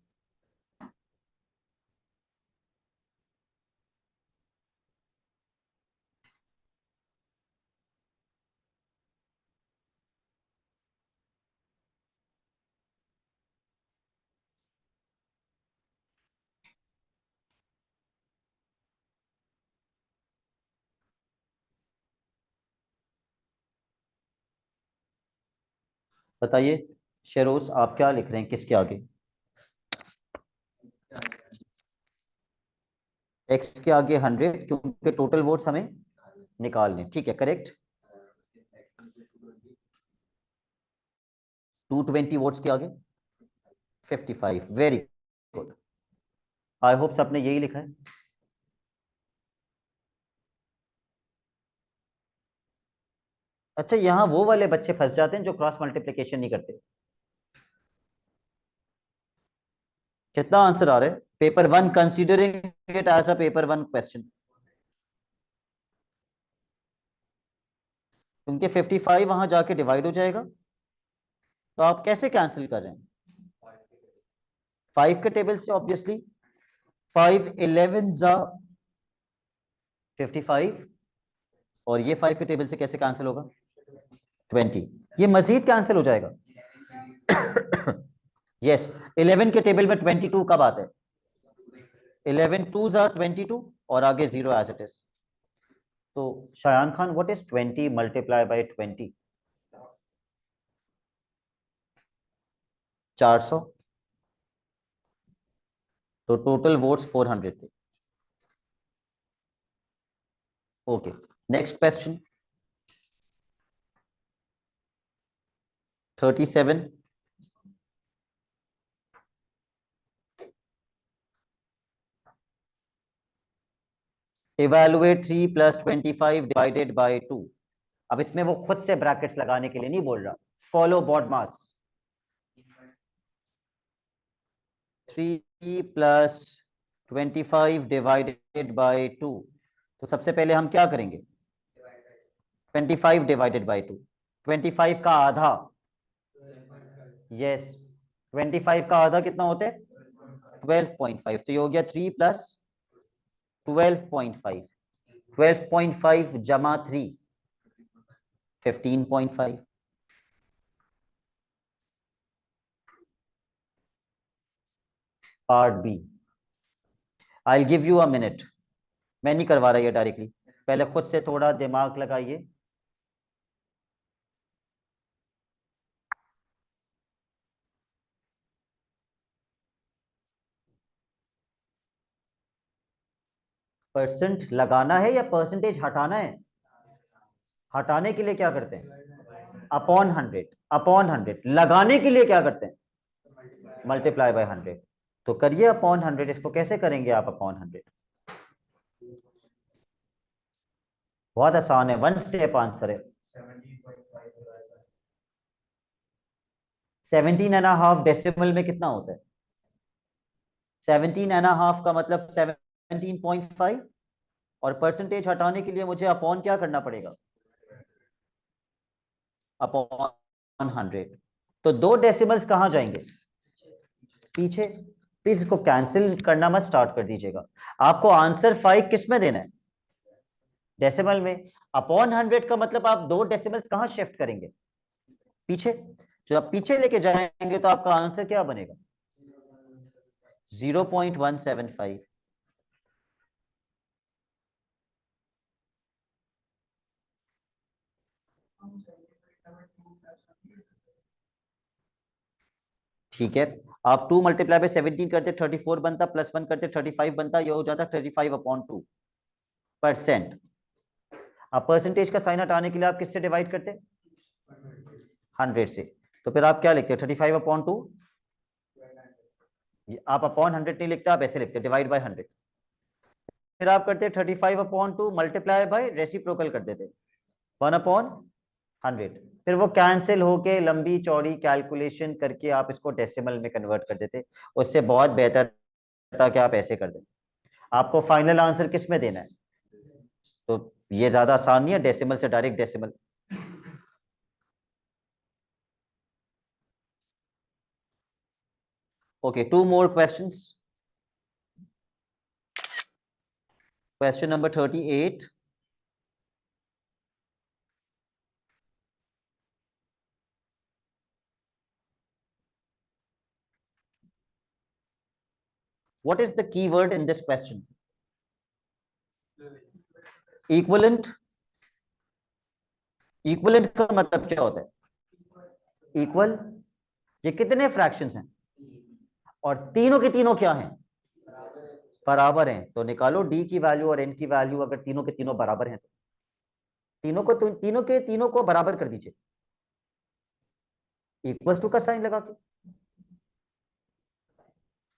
बताइए शेरोज, आप क्या लिख रहे हैं किसके आगे? एक्स के आगे 100, क्योंकि टोटल वोट्स हमें निकालने। ठीक है, करेक्ट। 220 वोट्स के आगे 55। Very good. आई होप सबने यही लिखा है। अच्छा, यहाँ वो वाले बच्चे फंस जाते हैं जो क्रॉस मल्टीप्लिकेशन नहीं करते। कितना आंसर आ रहा है paper one, considering it as a paper one question? क्योंकि 55 वहां जाके डिवाइड हो जाएगा, तो आप कैसे कैंसिल कर रहे हैं? 5 के टेबल से ऑब्वियसली। 5 11 जा 55, और ये 5 के टेबल से कैसे कैंसिल होगा? 20। ये मजीद कैंसिल हो जाएगा। यस, 11 के टेबल में 22 कब आता है? 11 2 जा 22, और आगे 0 एज इट इज। तो Shayan Khan, what is 20 multiply by 20? 400। तो टोटल वोट्स 400 थे। Okay, next question. 37। Evaluate 3 plus 25 divided by 2। अब इसमें वो खुद से ब्रैकेट्स लगाने के लिए नहीं बोल रहा। Follow BODMAS. 3 plus 25 divided by 2। तो सबसे पहले हम क्या करेंगे? 25 डिवाइडेड बाय 2। 25 का आधा। यस, 25 का आधा कितना होता है? 12.5। तो ये हो गया 3 प्लस 12.5। 12.5 जमा 3, 15.5। Part B. I give you a minute. मैं नहीं करवा रहा ये डायरेक्टली, पहले खुद से थोड़ा दिमाग लगाइए। परसेंट लगाना है या परसेंटेज हटाना है? हटाने के लिए क्या करते हैं? अपॉन 100। अपॉन 100। लगाने के लिए क्या करते हैं? Multiply by 100। तो करिए अपॉन 100। इसको कैसे करेंगे आप अपॉन 100? बहुत आसान है, वन स्टेप आंसर है। 17.5 डेसिमल में कितना होता है? 17.5 का मतलब 17.5। और परसेंटेज हटाने के लिए मुझे अपॉन क्या करना पड़ेगा? अपॉन 100। तो दो डेसिमल्स कहां जाएंगे? पीछे। प्लीज इसको कैंसिल करना मत स्टार्ट कर दीजिएगा। आपको आंसर 5 किस में देना है? डेसिमल में। अपॉन 100 का मतलब आप दो डेसिमल्स कहां शिफ्ट करेंगे? पीछे। जो आप पीछे लेके जाएंगे तो आपका आंसर क्या बनेगा? 0.175। ठीक है। आप 2 मल्टीप्लाई बाय 17 करते 34 बनता, प्लस 1 करते 35 बनता, ये हो जाता 35/2%। अब परसेंटेज का साइन हटाने के लिए आप किससे डिवाइड करते? 100 से। तो फिर आप क्या लिखते? 35/2। आप अपॉन 100 नहीं लिखते, आप ऐसे लिखते डिवाइड बाय 100। फिर आप करते 35/2 मल्टीप्लाई बाय रेसिप्रोकल कर देते 1/100। फिर वो कैंसिल होके लंबी चौड़ी कैलकुलेशन करके आप इसको डेसिमल में कन्वर्ट कर देते। उससे बहुत बेहतर था कि आप ऐसे कर दें। आपको फाइनल आंसर किस में देना है? तो ये ज्यादा आसान नहीं है डेसिमल से direct decimal. Okay, two more questions. Question number 38। What is the key word in this question? Equivalent. Equivalent का मतलब क्या होता है? इक्वल, ये कितने फ्रैक्शंस हैं और तीनों के तीनों क्या हैं, बराबर हैं। तो निकालो डी की वैल्यू और एन की वैल्यू, अगर तीनों के तीनों बराबर हैं तो तीनों के तीनों को बराबर कर दीजिए इक्वल टू का साइन लगा के।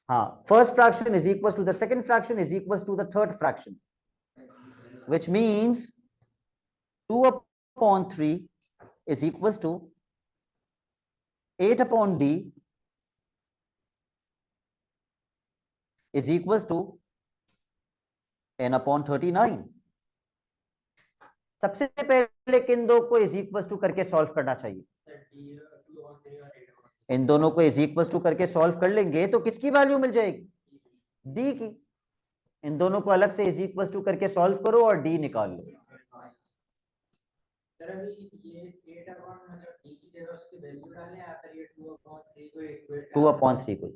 हाँ, first fraction is equal to the second fraction is equal to the third fraction, which means 2 upon 3 is equals to 8 upon d is equals to n upon 39। सबसे पहले किन दो को इज इक्वल टू करके solve करना चाहिए, इन दोनों को इज इक्वल टू करके सॉल्व कर लेंगे तो किसकी वैल्यू मिल जाएगी, डी की। इन दोनों को अलग से इज इक्वल टू करके सॉल्व करो और डी निकाल लो। टू अपॉन थ्री को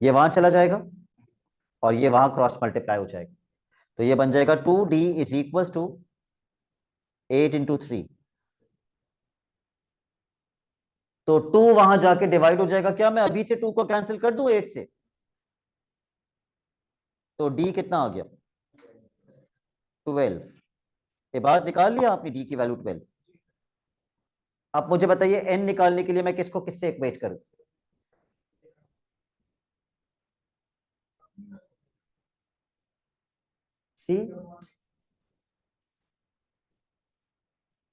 ये वहां चला जाएगा और ये वहां क्रॉस मल्टीप्लाई हो जाएगा, तो ये बन जाएगा 2d is equal to 8 into 3। तो 2 वहां जाके डिवाइड हो जाएगा, क्या मैं अभी से 2 को कैंसिल कर दूं 8 से, तो d कितना आ गया 12। ये बात निकाल लिया आपने, d की वैल्यू 12। अब मुझे बताइए n निकालने के लिए मैं किसको किससे इक्वेट करूं, सी।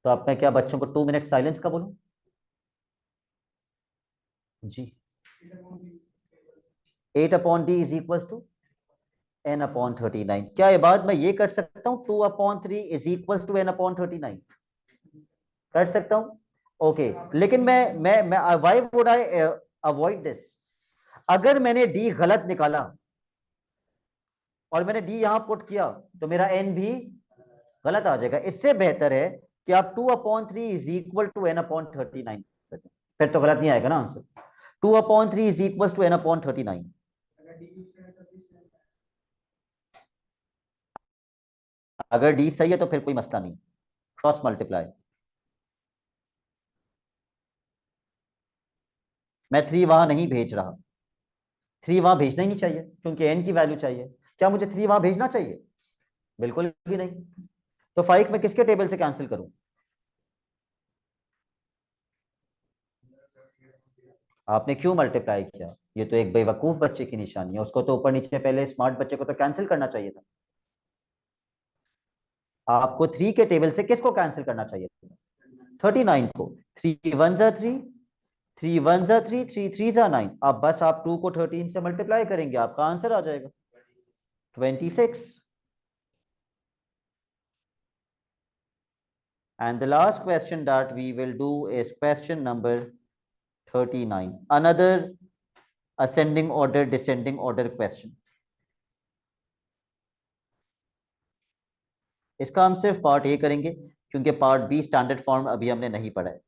तो अब मैं क्या बच्चों को 2 मिनट साइलेंस का बोलूं जी। 8 upon d is equal to n upon 39। क्या ये बात मैं ये कर सकता हूं 2 upon 3 is equal to n upon 39, कर सकता हूं। ओके, लेकिन मैं why would I avoid this, अगर मैंने डी गलत निकाला और मैंने डी यहां पुट किया तो मेरा एन भी गलत आ जाएगा। इससे बेहतर है कि आप 2 upon 3 is equal to n upon 39, फिर तो गलत नहीं आएगा ना answer. 2 upon 3 is equal to n upon 39। अगर डी सही है तो फिर कोई मसला नहीं, क्रॉस मल्टीप्लाई। मैं 3 वहां नहीं भेज रहा, 3 वहां भेजना ही नहीं चाहिए क्योंकि एन की वैल्यू चाहिए। क्या मुझे 3 वहां भेजना चाहिए, बिल्कुल भी नहीं। तो 5 मैं किसके टेबल से कैंसिल करूं, आपने क्यों मल्टीप्लाई किया, ये तो एक बेवकूफ बच्चे की निशानी है, उसको तो ऊपर नीचे पहले स्मार्ट बच्चे को तो कैंसिल करना चाहिए था। आपको 3 के टेबल से किसको कैंसिल करना चाहिए था, 39 को। 3 1 जा 3, 3 1 जा 3, 3 3 जा 9। अब बस आप 2 को 13 से मल्टीप्लाई करेंगे, आपका आंसर आ जाएगा 26। And the last question that we will do is question number 39, another ascending order descending order question। इसका हम सिर्फ पार्ट ए करेंगे क्योंकि पार्ट बी स्टैंडर्ड फॉर्म अभी हमने नहीं पढ़ा है।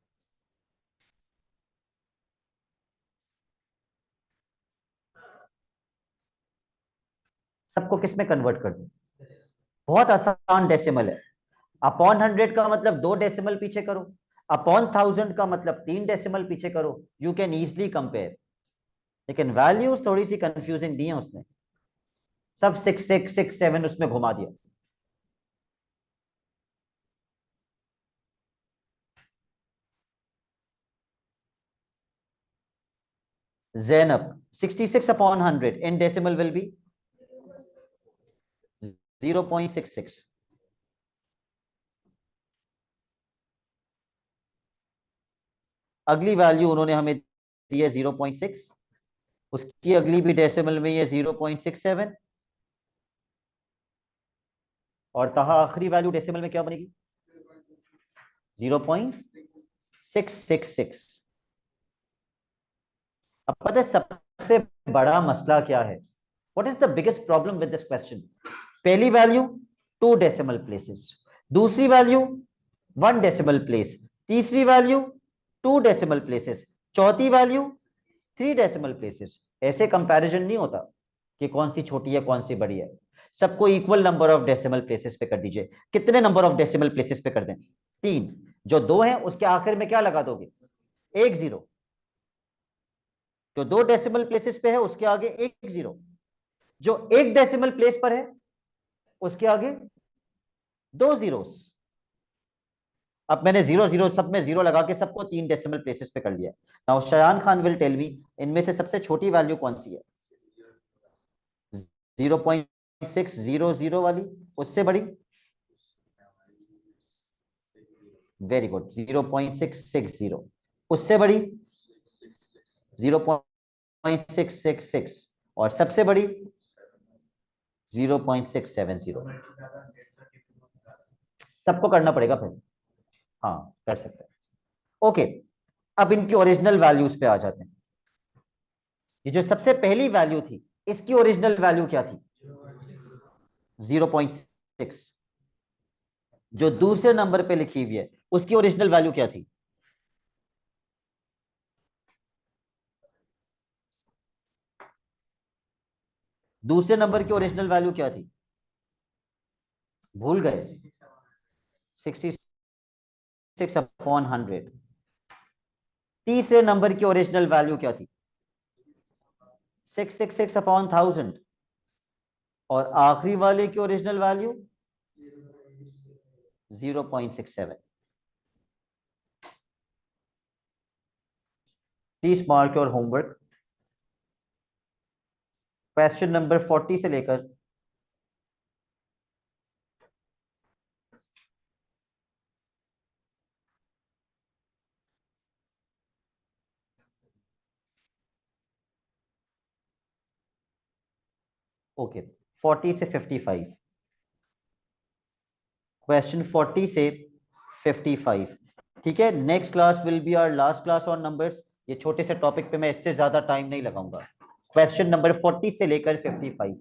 सबको किस में कन्वर्ट कर दूं, बहुत आसान डेसिमल है। अपॉन 100 का मतलब 2 डेसिमल पीछे करो, अपॉन 1000 का मतलब 3 डेसिमल पीछे करो, यू कैन इजिली कंपेयर। लेकिन वैल्यूज थोड़ी सी कंफ्यूजिंग दी है उसने, सब 6 6 6 7 उसमें घुमा दिया। Zainab, 66 upon 100 in decimal will be 0.66। अगली वैल्यू उन्होंने हमें दी है 0.6, उसकी अगली भी डेसिमल में ये 0.67, और कहा आखिरी वैल्यू डेसिमल में क्या बनेगी 0.666। अब पता है सबसे बड़ा मसला क्या है, what is the biggest problem with this question. पहली वैल्यू 2 डेसिमल प्लेसेस, दूसरी वैल्यू 1 डेसिमल प्लेस, तीसरी वैल्यू 2 डेसिमल प्लेसेस, चौथी वैल्यू 3 डेसिमल प्लेसेस। ऐसे कंपैरिजन नहीं होता कि कौन सी छोटी है कौन सी बड़ी है। सबको equal number of decimal places पे कर दीजिए। कितने नंबर ऑफ डेसिमल प्लेसेस पे कर दें, 3। जो 2 है उसके आखिर में क्या लगा दोगे एक जीरो, जो दो डेसिमल प्लेसेस पे है उसके आगे एक जीरो, जो एक डेसिमल प्लेस पर है उसके आगे दो जीरोस। अब मैंने जीरो जीरो सब में जीरो लगा के सबको तीन डेसिमल प्लेसेस पे कर लिया। Now Shayan Khan will tell me इनमें से सबसे छोटी वैल्यू कौन सी है? 0.600 वाली, उससे बड़ी? वेरी गुड, 0.660, उससे बड़ी 0.666, और सबसे बड़ी 0.670। सबको करना पड़ेगा फिर। हाँ कर सकते हैं। ओके, अब इनकी ओरिजिनल वैल्यूज पे आ जाते हैं। ये जो सबसे पहली वैल्यू थी, इसकी ओरिजिनल वैल्यू क्या थी? 0.6। जो दूसरे नंबर पे लिखी हुई है उसकी ओरिजिनल वैल्यू क्या थी? दूसरे नंबर की ओरिजिनल वैल्यू क्या थी? भूल गए? 66/100। तीसरे नंबर की ओरिजिनल वैल्यू क्या थी? 666/1000। और आखिरी वाले की original value 0.67। Please mark your homework. Question number 40 से लेकर ओके 40 से 55। क्वेश्चन 40 से 55। ठीक है, next class will be our last class on numbers. ये छोटे से टॉपिक पे मैं इससे ज्यादा टाइम नहीं लगाऊंगा। क्वेश्चन नंबर 40 से लेकर 55।